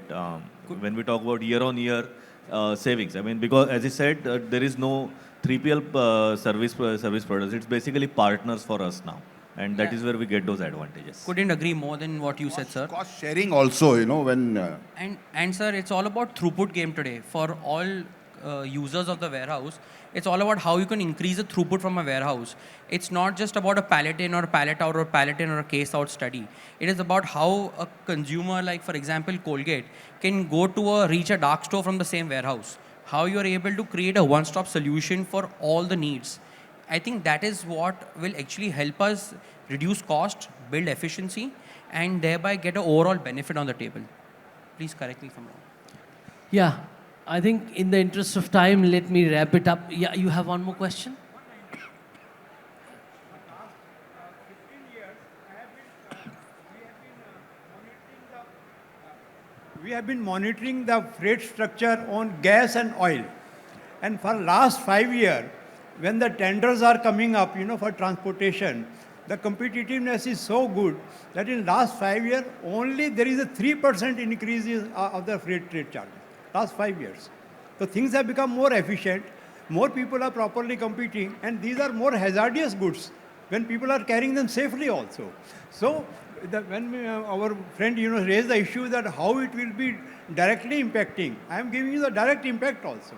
when we talk about year on year savings. I mean, because as I said, there is no 3PL service providers. It's basically partners for us now. And that is where we get those advantages. Couldn't agree more than what you said, sir. Cost sharing also, when... And sir, it's all about throughput game today. For all users of the warehouse, it's all about how you can increase the throughput from a warehouse. It's not just about a pallet in or a pallet out or pallet in or a case out study. It is about how a consumer, like for example, Colgate, can go to reach a dark store from the same warehouse. How you are able to create a one-stop solution for all the needs. I think that is what will actually help us reduce cost, build efficiency, and thereby get an overall benefit on the table. Please correct me if I'm wrong. Yeah, I think in the interest of time, let me wrap it up. Yeah, you have one more question? we have been monitoring the freight structure on gas and oil. And for last 5 years, when the tenders are coming up, for transportation, the competitiveness is so good that in last 5 years, only there is a 3% increase of the freight rate charges. Last 5 years. So things have become more efficient, more people are properly competing, and these are more hazardous goods when people are carrying them safely also. So when our friend raised the issue that how it will be directly impacting, I am giving you the direct impact also.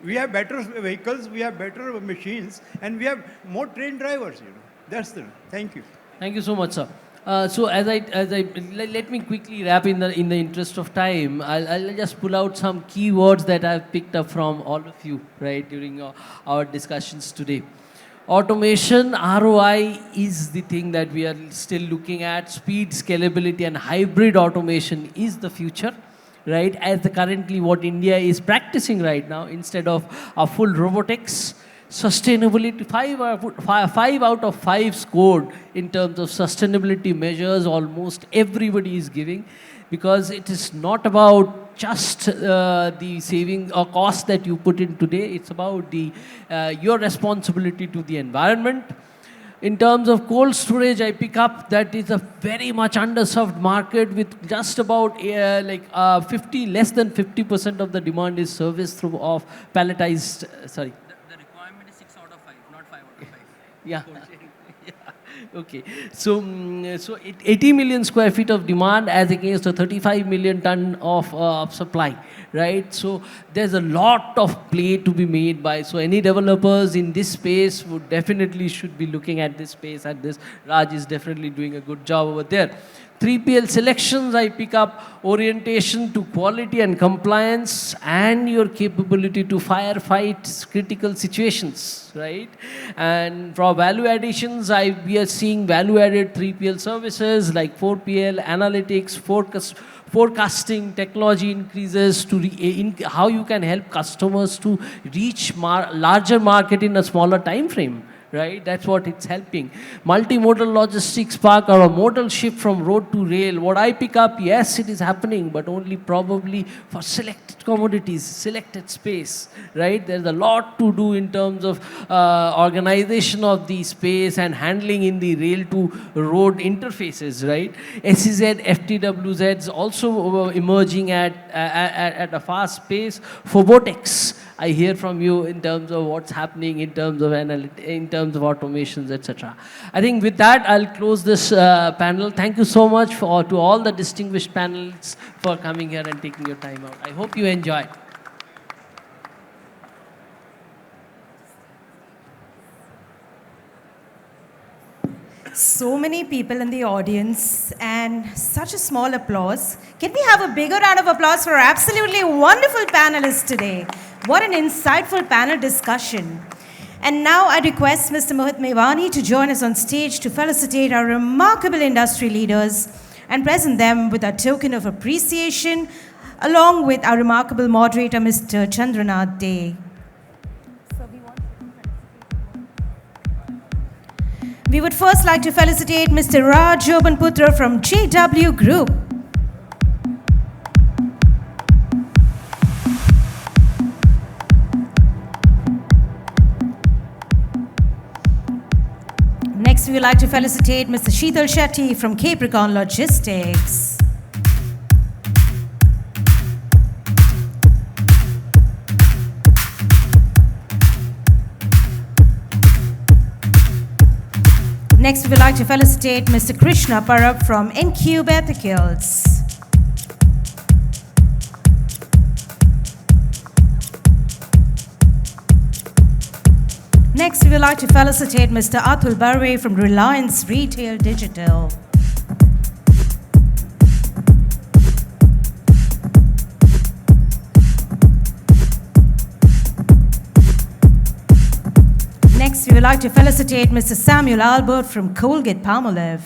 We have better vehicles, we have better machines, and we have more trained drivers. That's the. Thank you. Thank you so much, sir. So let me quickly wrap in the interest of time. I'll just pull out some keywords that I've picked up from all of you, right, during our discussions today. Automation, ROI is the thing that we are still looking at. Speed, scalability, and hybrid automation is the future, right? As currently what India is practicing right now, instead of a full robotics. Sustainability, 5 out of 5 scored in terms of sustainability measures, almost everybody is giving, because it is not about just the saving or cost that you put in today, it's about your responsibility to the environment. In terms of cold storage, I pick up that is a very much underserved market with just about less than 50% of the demand is serviced through of palletized, sorry. The requirement is 6 out of 5, not 5 out of 5. Yeah. Okay, so 80 million square feet of demand as against a 35 million ton of supply, right? So there's a lot of play to be made by, so any developers in this space would definitely should be looking at this space, at this. Raaj is definitely doing a good job over there. 3PL selections, I pick up orientation to quality and compliance and your capability to firefight critical situations, right? And for value additions, we are seeing value-added 3PL services like 4PL, analytics, forecasting, technology increases to how you can help customers to reach larger market in a smaller time frame. Right, that's what it's helping. Multimodal logistics park or a modal shift from road to rail. What I pick up, yes, it is happening, but only probably for selected commodities, selected space. Right, there's a lot to do in terms of organization of the space and handling in the rail to road interfaces. Right, SEZ, FTWZs also emerging at a fast pace. Robotics, I hear from you in terms of what's happening in terms of automations, etc. I think with that, I'll close this panel. Thank you so much to all the distinguished panelists for coming here and taking your time out. I hope you enjoyed. So many people in the audience and such a small applause. Can we have a bigger round of applause for our absolutely wonderful panelists today? What an insightful panel discussion. And now I request Mr. Mohit Mewani to join us on stage to felicitate our remarkable industry leaders and present them with a token of appreciation, along with our remarkable moderator, Mr. Chandranath Dey. We would first like to felicitate Mr. Raaj Jobanputra from JW Group. Next, we would like to felicitate Mr. Sheetal Shetty from Capricorn Logistics. Next, we would like to felicitate Mr. Krishna Parab from Encube Ethicals. Next, we would like to felicitate Mr. Atul Barve from Reliance Retail Digital. Next, we would like to felicitate Mr. Samuel Albert from Colgate Palmolive.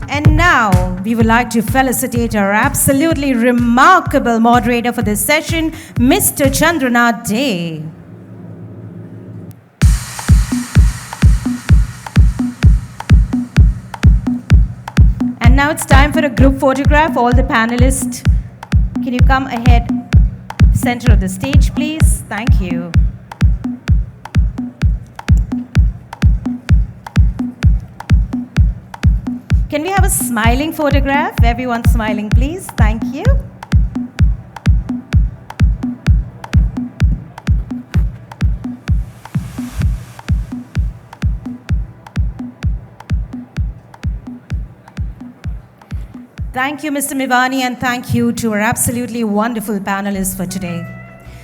And now, we would like to felicitate our absolutely remarkable moderator for this session, Mr. Chandranath Dey. now it's time for a group photograph. All the panelists, can you come ahead, center of the stage, please? Thank you. Can we have a smiling photograph? Everyone smiling, please. Thank you. Thank you, Mr. Mivani, and thank you to our absolutely wonderful panelists for today.